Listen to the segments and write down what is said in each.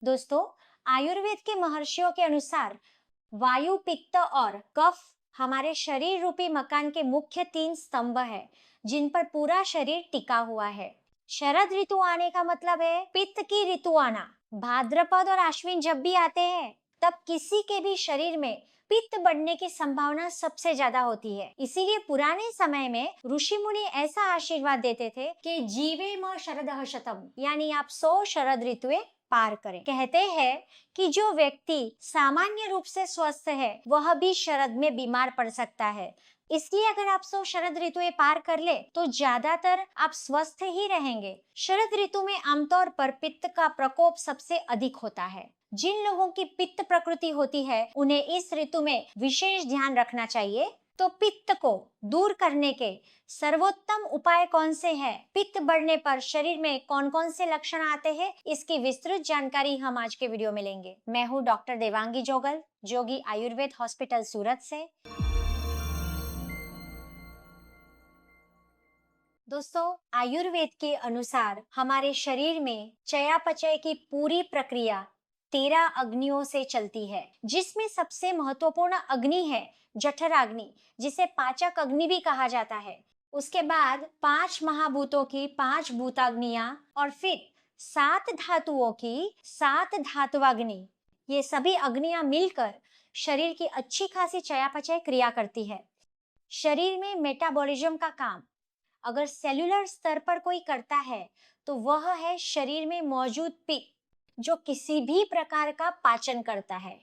दोस्तों, आयुर्वेद के महर्षियों के अनुसार वायु, पित्त और कफ हमारे शरीर रूपी मकान के मुख्य तीन स्तंभ है, जिन पर पूरा शरीर टिका हुआ है। शरद ऋतु आने का मतलब है पित्त की ऋतु आना। भाद्रपद और आश्विन जब भी आते हैं, तब किसी के भी शरीर में पित्त बढ़ने की संभावना सबसे ज्यादा होती है। इसीलिए पुराने समय में ऋषि मुनि ऐसा आशीर्वाद देते थे कि जीवेम शरदः शतम, यानी आप 100 शरद ऋतुएं पार करें। कहते हैं कि जो व्यक्ति सामान्य रूप से स्वस्थ है, वह भी शरद में बीमार पड़ सकता है। इसलिए अगर आप 100 शरद ऋतुएं पार कर ले, तो ज्यादातर आप स्वस्थ ही रहेंगे। शरद ऋतु में आमतौर पर पित्त का प्रकोप सबसे अधिक होता है। जिन लोगों की पित्त प्रकृति होती है, उन्हें इस ऋतु में विशेष ध्यान रखना चाहिए। तो पित्त को दूर करने के सर्वोत्तम उपाय कौन से हैं? पित्त बढ़ने पर शरीर में कौन कौन से लक्षण आते हैं, इसकी विस्तृत जानकारी हम आज के वीडियो में लेंगे। मैं हूँ डॉक्टर देवांगी जोगल, जोगी आयुर्वेद हॉस्पिटल सूरत से। दोस्तों, आयुर्वेद के अनुसार हमारे शरीर में चयापचय की पूरी प्रक्रिया 13 अग्नियों से चलती है, जिसमें सबसे महत्वपूर्ण अग्नि है जठराग्नि, जिसे पाचक अग्नि भी कहा जाता है। उसके बाद 5 महाभूतों की 5 भूताग्नियां और फिर 7 धातुओं की 7 धातुवाग्नि। ये सभी अग्नियां मिलकर शरीर की अच्छी खासी चयापचय क्रिया करती है। शरीर में मेटाबॉलिज्म का काम अगर सेल्यूलर स्तर पर कोई करता है, तो वह है शरीर में मौजूद पित्त, जो किसी भी प्रकार का पाचन करता है।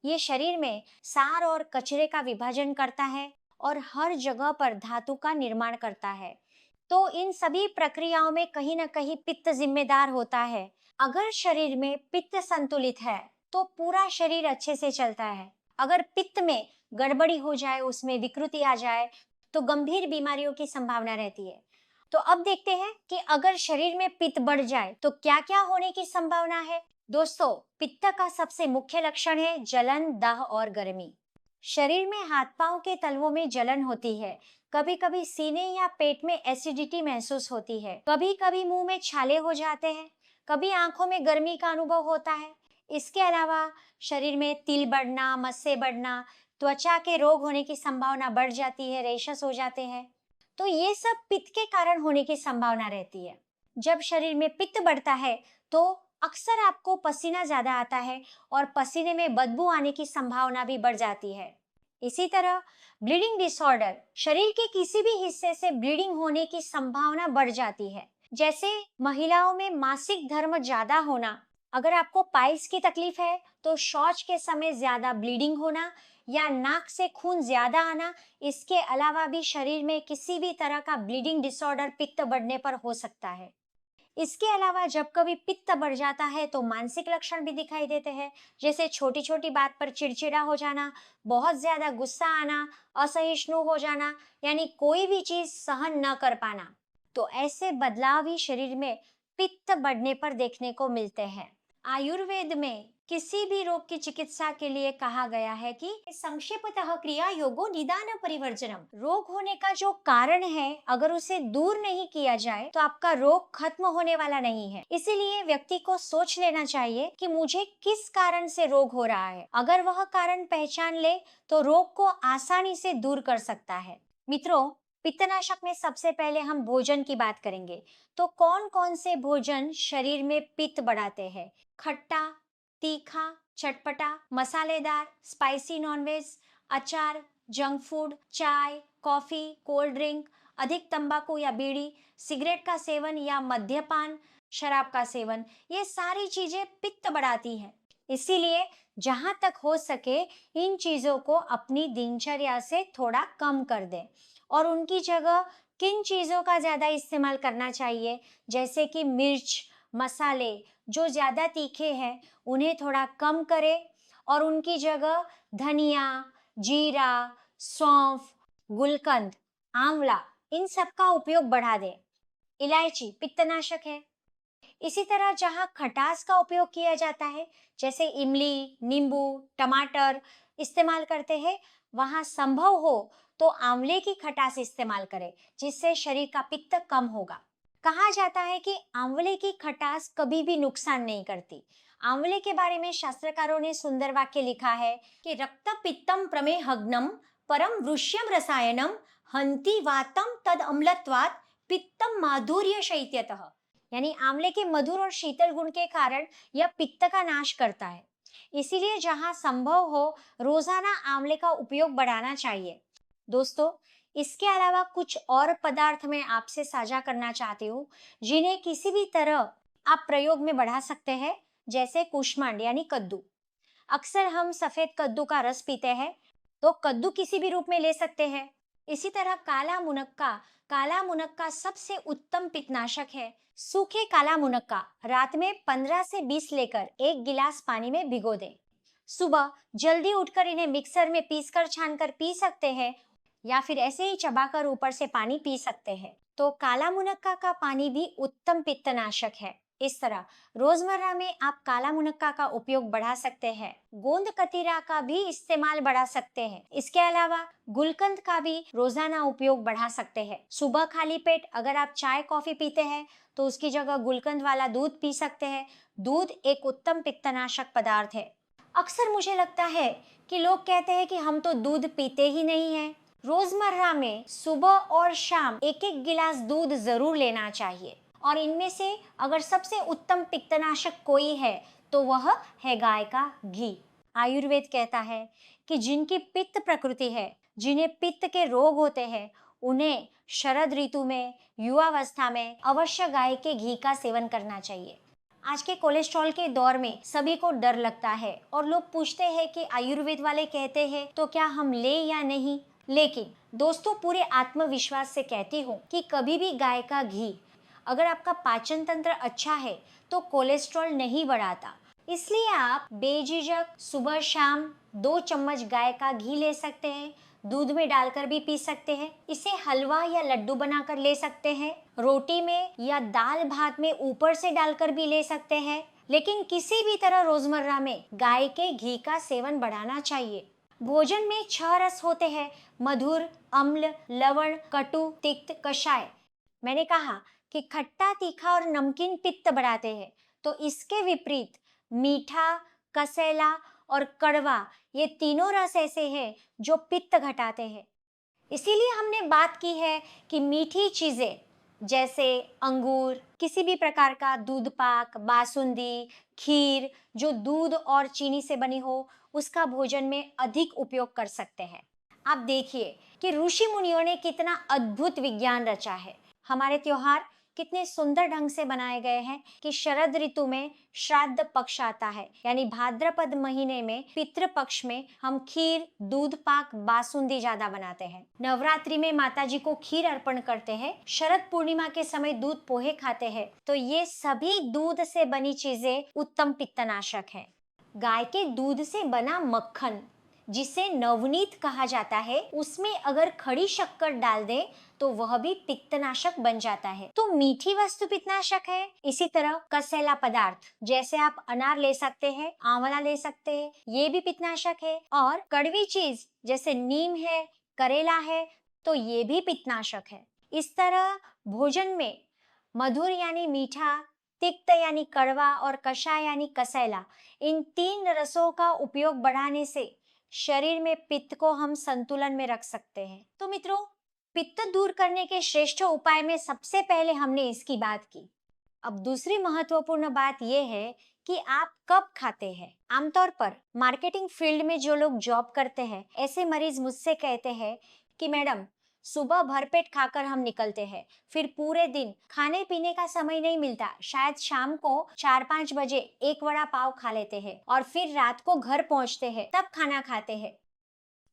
ये शरीर में सार और कचरे का विभाजन करता है और हर जगह पर धातु का निर्माण करता है। तो इन सभी प्रक्रियाओं में कहीं ना कहीं पित्त जिम्मेदार होता है। अगर शरीर में पित्त संतुलित है, तो पूरा शरीर अच्छे से चलता है। अगर पित्त में गड़बड़ी हो जाए, उसमें विकृति आ जाए, तो गंभीर बीमारियों की संभावना रहती है। तो अब देखते हैं कि अगर शरीर में पित्त बढ़ जाए तो क्या क्या होने की संभावना है। दोस्तों, पित्त का सबसे मुख्य लक्षण है जलन, दाह और गर्मी। शरीर में हाथ पांव के तलवों में जलन होती है। कभी कभी सीने या पेट में एसिडिटी महसूस होती है। कभी कभी मुंह में छाले हो जाते हैं। कभी आंखों में गर्मी का अनुभव होता है। इसके अलावा शरीर में तिल बढ़ना, मस्से बढ़ना, त्वचा के रोग होने की संभावना बढ़ जाती है, रेशस हो जाते हैं। तो ये सब पित्त के कारण होने की संभावना रहती है। जब शरीर में पित्त बढ़ता है, तो अक्सर आपको पसीना ज्यादा आता है और पसीने में बदबू आने की संभावना भी बढ़ जाती है। इसी तरह ब्लीडिंग डिसऑर्डर, शरीर के किसी भी हिस्से से ब्लीडिंग होने की संभावना बढ़ जाती है। जैसे महिलाओं में मासिक धर्म ज्यादा होना। अगर आपको पाइल्स की तकलीफ है, तो शौच के समय ज्यादा ब्लीडिंग होना या नाक से खून ज्यादा आना। इसके अलावा भी शरीर में किसी भी तरह का ब्लीडिंग डिसऑर्डर पित्त बढ़ने पर हो सकता है। इसके अलावा जब कभी पित्त बढ़ जाता है, तो मानसिक लक्षण भी दिखाई देते हैं, जैसे छोटी छोटी बात पर चिड़चिड़ा हो जाना, बहुत ज्यादा गुस्सा आना, असहिष्णु हो जाना, यानी कोई भी चीज सहन न कर पाना। तो ऐसे बदलाव ही शरीर में पित्त बढ़ने पर देखने को मिलते हैं। आयुर्वेद में किसी भी रोग की चिकित्सा के लिए कहा गया है कि संक्षेपतः क्रिया योगो निदान परिवर्जनम। रोग होने का जो कारण है, अगर उसे दूर नहीं किया जाए, तो आपका रोग खत्म होने वाला नहीं है। इसीलिए व्यक्ति को सोच लेना चाहिए कि मुझे किस कारण से रोग हो रहा है। अगर वह कारण पहचान ले, तो रोग को आसानी से दूर कर सकता है। मित्रों, पित्तनाशक में सबसे पहले हम भोजन की बात करेंगे। तो कौन कौन से भोजन शरीर में पित्त बढ़ाते हैं? खट्टा, तीखा, चटपटा, मसालेदार, स्पाइसी नॉनवेज, अचार, जंक फूड, चाय, कॉफी, कोल्ड ड्रिंक, अधिक तंबाकू या बीड़ी, सिगरेट का सेवन या मद्यपान, शराब का सेवन, ये सारी चीजें पित्त बढ़ाती हैं। इसीलिए जहां तक हो सके, इन चीजों को अपनी दिनचर्या से थोड़ा कम कर दें और उनकी जगह किन चीजों का ज्यादा इस्तेमाल करना चाहिए, जैसे कि मिर्च, मसाले जो ज्यादा तीखे हैं, उन्हें थोड़ा कम करें और उनकी जगह धनिया, जीरा, सौंफ, गुलकंद, आंवला, इन सब का उपयोग बढ़ा दें। इलायची पित्तनाशक है। इसी तरह जहाँ खटास का उपयोग किया जाता है, जैसे इमली, नींबू, टमाटर इस्तेमाल करते हैं, वहां संभव हो तो आंवले की खटास इस्तेमाल करें, जिससे शरीर का पित्त कम होगा। कहा जाता है कि आंवले की खटास कभी भी नुकसान नहीं करती। आंवले के बारे में शास्त्रकारों ने सुंदर वाक्य लिखा है कि रक्त पित्तम प्रमेहग्नम परम वृष्यम रसायनम हंति वातम तद अम्लत्वात् पित्तम माधुर्य शैत्यतः। यानी आंवले के मधुर और शीतल गुण के कारण यह पित्त का नाश करता है। इसीलिए जहां संभव हो रोजाना आंवले का उपयोग बढ़ाना चाहिए। दोस्तों, इसके अलावा कुछ और पदार्थ मैं आपसे साझा करना चाहती हूँ जिन्हें किसी भी तरह आप प्रयोग में बढ़ा सकते हैं, जैसे कुष्मांड यानी कद्दू। अक्सर हम सफेद कद्दू का रस पीते हैं, तो कद्दू किसी भी रूप में ले सकते हैं। इसी तरह काला मुनक्का सबसे उत्तम पित्तनाशक है। सूखे काला मुनक्का रात में 15 से 20 लेकर 1 गिलास पानी में भिगो दें। सुबह जल्दी उठकर इन्हें मिक्सर में पीसकर छानकर पी सकते हैं, या फिर ऐसे ही चबाकर ऊपर से पानी पी सकते हैं। तो काला मुनक्का का पानी भी उत्तम पित्तनाशक है। इस तरह रोजमर्रा में आप काला मुनक्का का उपयोग बढ़ा सकते हैं। गोंद कतीरा का भी इस्तेमाल बढ़ा सकते हैं। इसके अलावा गुलकंद का भी रोजाना उपयोग बढ़ा सकते हैं। सुबह खाली पेट अगर आप चाय कॉफी पीते हैं तो उसकी जगह गुलकंद वाला दूध पी सकते हैं। दूध एक उत्तम पित्तनाशक पदार्थ है। अक्सर मुझे लगता है कि लोग कहते हैं कि हम तो दूध पीते ही नहीं हैं। रोजमर्रा में सुबह और शाम 1-1 गिलास दूध जरूर लेना चाहिए। और इनमें से अगर सबसे उत्तम पित्तनाशक कोई है तो वह है गाय का घी। आयुर्वेद कहता है कि जिनकी पित्त प्रकृति है, जिन्हें पित्त के रोग होते हैं, उन्हें शरद ऋतु में, युवावस्था में अवश्य गाय के घी का सेवन करना चाहिए। आज के कोलेस्ट्रॉल के दौर में सभी को डर लगता है और लोग पूछते हैं कि आयुर्वेद वाले कहते हैं तो क्या हम ले या नहीं। लेकिन दोस्तों, पूरे आत्मविश्वास से कहती हूँ कि कभी भी गाय का घी, अगर आपका पाचन तंत्र अच्छा है तो कोलेस्ट्रॉल नहीं बढ़ाता। इसलिए आप बेझिझक सुबह शाम 2 चम्मच गाय का घी ले सकते हैं। दूध में डालकर भी पी सकते हैं। इसे हलवा या लड्डू बनाकर ले सकते हैं। रोटी में या दाल भात में ऊपर से डालकर भी ले सकते हैं। लेकिन किसी भी तरह रोजमर्रा में गाय के घी का सेवन बढ़ाना चाहिए। भोजन में 6 रस होते हैं: मधुर, अम्ल, लवण, कटु, तिक्त, कषाय। मैंने कहा कि खट्टा, तीखा और नमकीन पित्त बढ़ाते हैं, तो इसके विपरीत मीठा, कसैला और कड़वा, ये तीनों रस ऐसे हैं जो पित्त घटाते हैं। इसीलिए हमने बात की है कि मीठी चीजें जैसे अंगूर, किसी भी प्रकार का दूध पाक, बासुंदी, खीर जो दूध और चीनी से बनी हो, उसका भोजन में अधिक उपयोग कर सकते हैं। आप देखिए कि ऋषि मुनियों ने कितना अद्भुत विज्ञान रचा है। हमारे त्योहार कितने सुंदर ढंग से बनाए गए हैं कि शरद ऋतु में श्राद्ध पक्ष आता है, यानी भाद्रपद महीने में पितृ पक्ष में हम खीर, दूध पाक, बासुंदी ज्यादा बनाते हैं। नवरात्रि में माता जी को खीर अर्पण करते हैं। शरद पूर्णिमा के समय दूध पोहे खाते हैं। तो ये सभी दूध से बनी चीजें उत्तम पित्तनाशक है। गाय के दूध से बना मक्खन, जिसे नवनीत कहा जाता है, उसमें अगर खड़ी शक्कर डाल दें तो वह भी पित्तनाशक बन जाता है। तो मीठी वस्तु पित्तनाशक है। इसी तरह कसैला पदार्थ जैसे आप अनार ले सकते हैं, आंवला ले सकते हैं, ये भी पित्तनाशक है। और कड़वी चीज जैसे नीम है, करेला है, तो ये भी पित्तनाशक है। इस तरह भोजन में मधुर यानी मीठा, तिक्त यानी कड़वा और कषाय यानी कसैला, इन 3 रसों का उपयोग बढ़ाने से शरीर में पित्त को हम संतुलन में रख सकते हैं। तो मित्रों, पित्त दूर करने के श्रेष्ठ उपाय में सबसे पहले हमने इसकी बात की। अब दूसरी महत्वपूर्ण बात यह है कि आप कब खाते हैं। आमतौर पर मार्केटिंग फील्ड में जो लोग जॉब करते हैं, ऐसे मरीज मुझसे कहते हैं कि मैडम, सुबह भरपेट खाकर हम निकलते हैं, फिर पूरे दिन खाने पीने का समय नहीं मिलता। शायद शाम को 4-5 बजे एक वड़ा पाव खा लेते हैं और फिर रात को घर पहुंचते हैं, तब खाना खाते हैं।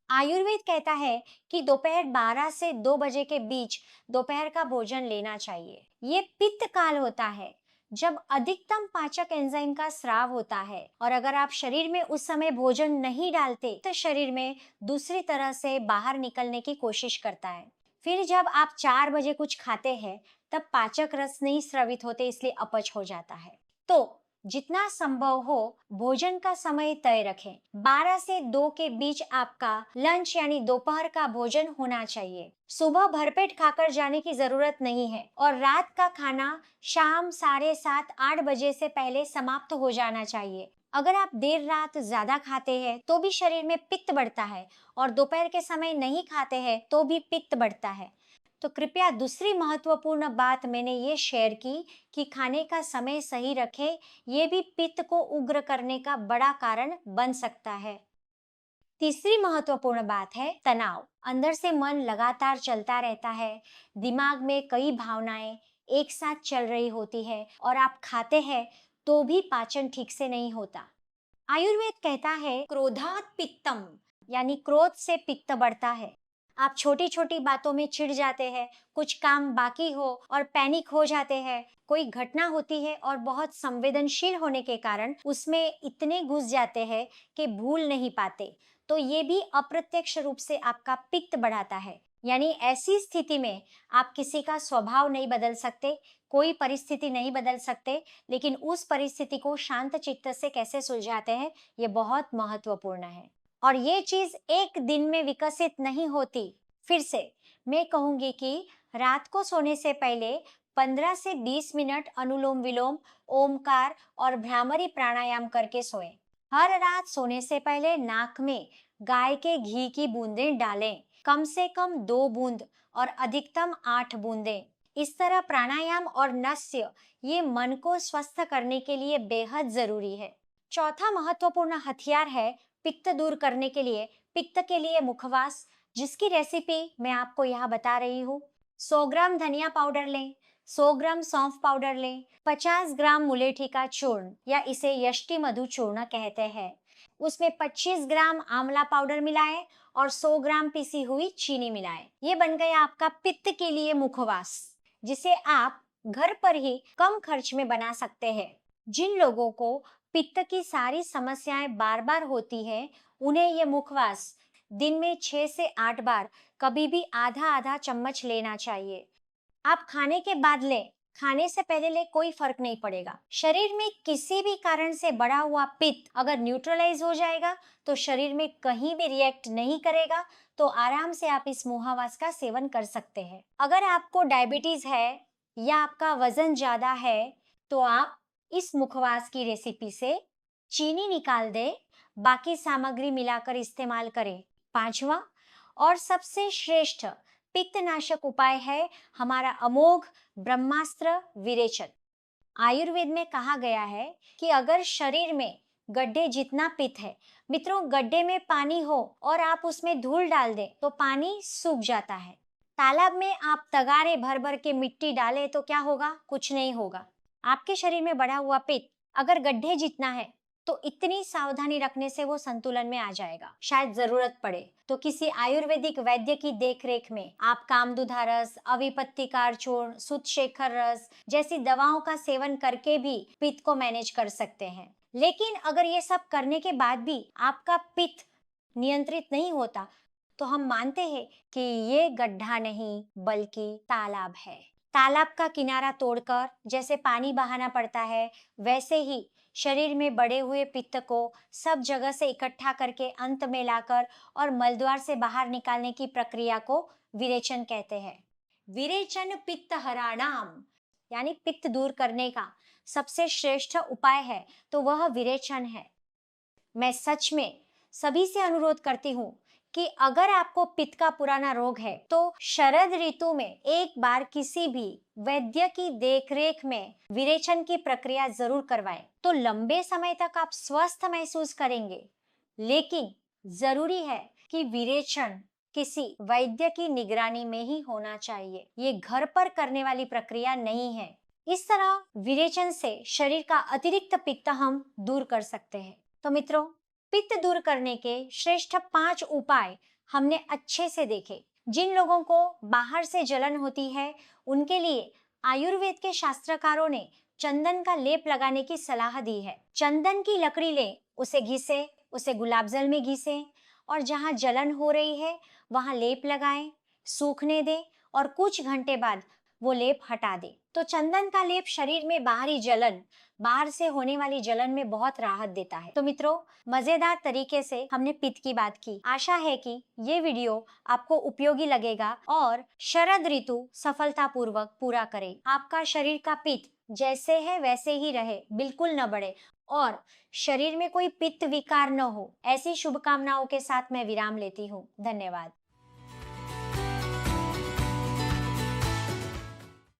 आयुर्वेद कहता है कि दोपहर 12 से 2 बजे के बीच दोपहर का भोजन लेना चाहिए। ये पित्त काल होता है जब अधिकतम पाचक एंजाइम का स्राव होता है, और अगर आप शरीर में उस समय भोजन नहीं डालते तो शरीर में दूसरी तरह से बाहर निकलने की कोशिश करता है। फिर जब आप 4 बजे कुछ खाते हैं तब पाचक रस नहीं स्रावित होते, इसलिए अपच हो जाता है। तो जितना संभव हो भोजन का समय तय रखें। 12 से 2 के बीच आपका लंच यानी दोपहर का भोजन होना चाहिए। सुबह भरपेट खाकर जाने की जरूरत नहीं है और रात का खाना शाम 7:30-8 बजे से पहले समाप्त हो जाना चाहिए। अगर आप देर रात ज्यादा खाते हैं तो भी शरीर में पित्त बढ़ता है और दोपहर के समय नहीं खाते हैं तो भी पित्त बढ़ता है। तो कृपया दूसरी महत्वपूर्ण बात मैंने ये शेयर की कि खाने का समय सही रखें, ये भी पित्त को उग्र करने का बड़ा कारण बन सकता है। तीसरी महत्वपूर्ण बात है तनाव। अंदर से मन लगातार चलता रहता है, दिमाग में कई भावनाएं एक साथ चल रही होती है और आप खाते हैं तो भी पाचन ठीक से नहीं होता। आयुर्वेद कहता है क्रोधात पित्तम, यानी क्रोध से पित्त बढ़ता है। आप छोटी छोटी बातों में चिढ़ जाते हैं, कुछ काम बाकी हो और पैनिक हो जाते हैं, कोई घटना होती है और बहुत संवेदनशील होने के कारण उसमें इतने घुस जाते हैं कि भूल नहीं पाते, तो ये भी अप्रत्यक्ष रूप से आपका पित्त बढ़ाता है। यानी ऐसी स्थिति में आप किसी का स्वभाव नहीं बदल सकते, कोई परिस्थिति नहीं बदल सकते, लेकिन उस परिस्थिति को शांत चित्त से कैसे सुलझाते हैं ये बहुत महत्वपूर्ण है। और ये चीज एक दिन में विकसित नहीं होती। फिर से मैं कहूंगी कि रात को सोने से पहले 15 से 20 मिनट अनुलोम विलोम, ओमकार और भ्रामरी प्राणायाम करके सोएं। हर रात सोने से पहले नाक में गाय के घी की बूंदें डालें, कम से कम 2 बूंद और अधिकतम 8 बूंदें। इस तरह प्राणायाम और नस्य ये मन को स्वस्थ करने के लिए बेहद जरूरी है। चौथा महत्वपूर्ण हथियार है पित्त दूर करने के लिए, पित्त के लिए मुखवास, जिसकी रेसिपी मैं आपको यहाँ बता रही हूँ। 100 ग्राम धनिया पाउडर लें, 100 ग्राम सौंफ पाउडर लें, 50 ग्राम मुलेठी का चूर्ण या इसे यष्टि मधु चूर्ण कहते हैं, उसमें 25 ग्राम आंवला पाउडर मिलाएं और 100 ग्राम पिसी हुई चीनी मिलाएं। ये बन गया आपका पित्त के लिए मुखवास, जिसे आप घर पर ही कम खर्च में बना सकते हैं। जिन लोगों को पित्त की सारी समस्याएं बार बार होती है, उन्हें ये मुखवास दिन में 6 से 8 बार कभी भी आधा आधा चम्मच लेना चाहिए। आप खाने के बाद ले, खाने से पहले ले, कोई फर्क नहीं पड़ेगा। शरीर में किसी भी कारण से बढ़ा हुआ पित्त अगर न्यूट्रलाइज हो जाएगा तो शरीर में कहीं भी रिएक्ट नहीं करेगा, तो आराम से आप इस मुहावास का सेवन कर सकते हैं। अगर आपको डायबिटीज है या आपका वजन ज्यादा है तो आप इस मुखवास की रेसिपी से चीनी निकाल दे, बाकी सामग्री मिलाकर इस्तेमाल करें। पांचवा और सबसे श्रेष्ठ पित्तनाशक उपाय है हमारा अमोघ ब्रह्मास्त्र विरेचन। आयुर्वेद में कहा गया है कि अगर शरीर में गड्ढे जितना पित्त है, मित्रों गड्ढे में पानी हो और आप उसमें धूल डाल दें तो पानी सूख जाता है। तालाब में आप तगारे भर भर के मिट्टी डालें तो क्या होगा? कुछ नहीं होगा। आपके शरीर में बढ़ा हुआ पित्त अगर गड्ढे जितना है तो इतनी सावधानी रखने से वो संतुलन में आ जाएगा। शायद जरूरत पड़े तो किसी आयुर्वेदिक वैद्य की देखरेख में आप कामदुधा रस, अविपत्तिकार चूर्ण, सुतशेखर रस जैसी दवाओं का सेवन करके भी पित्त को मैनेज कर सकते हैं। लेकिन अगर ये सब करने के बाद भी आपका पित्त नियंत्रित नहीं होता तो हम मानते हैं कि ये गड्ढा नहीं बल्कि तालाब है। तालाब का किनारा तोड़कर जैसे पानी बहाना पड़ता है, वैसे ही शरीर में बढ़े हुए पित्त को सब जगह से इकट्ठा करके अंत में लाकर और मलद्वार से बाहर निकालने की प्रक्रिया को विरेचन कहते हैं। विरेचन पित्त हराणाम, यानी पित्त दूर करने का सबसे श्रेष्ठ उपाय है तो वह विरेचन है। मैं सच में सभी से अनुरोध करती हूँ कि अगर आपको पित्त का पुराना रोग है तो शरद ऋतु में एक बार किसी भी वैद्य की देखरेख में विरेचन की प्रक्रिया जरूर करवाएं, तो लंबे समय तक आप स्वस्थ महसूस करेंगे। लेकिन जरूरी है कि विरेचन किसी वैद्य की निगरानी में ही होना चाहिए, ये घर पर करने वाली प्रक्रिया नहीं है। इस तरह विरेचन से शरीर का अतिरिक्त पित्त हम दूर कर सकते हैं। तो मित्रों, पित्त दूर करने के श्रेष्ठ 5 उपाय हमने अच्छे से देखे। जिन लोगों को बाहर से जलन होती है उनके लिए आयुर्वेद के शास्त्रकारों ने चंदन का लेप लगाने की सलाह दी है। चंदन की लकड़ी लें, उसे घिसे, उसे गुलाब जल में घिसे और जहां जलन हो रही है वहां लेप लगाएं, सूखने दें और कुछ घंटे बाद वो लेप हटा दे। तो चंदन का लेप शरीर में बाहर से होने वाली जलन में बहुत राहत देता है। तो मित्रों, मजेदार तरीके से हमने पित्त की बात की। आशा है कि ये वीडियो आपको उपयोगी लगेगा और शरद ऋतु सफलतापूर्वक पूरा करे। आपका शरीर का पित्त जैसे है वैसे ही रहे, बिल्कुल न बढ़े और शरीर में कोई पित्त विकार न हो। ऐसी शुभकामनाओं के साथ मैं विराम लेती हूँ। धन्यवाद।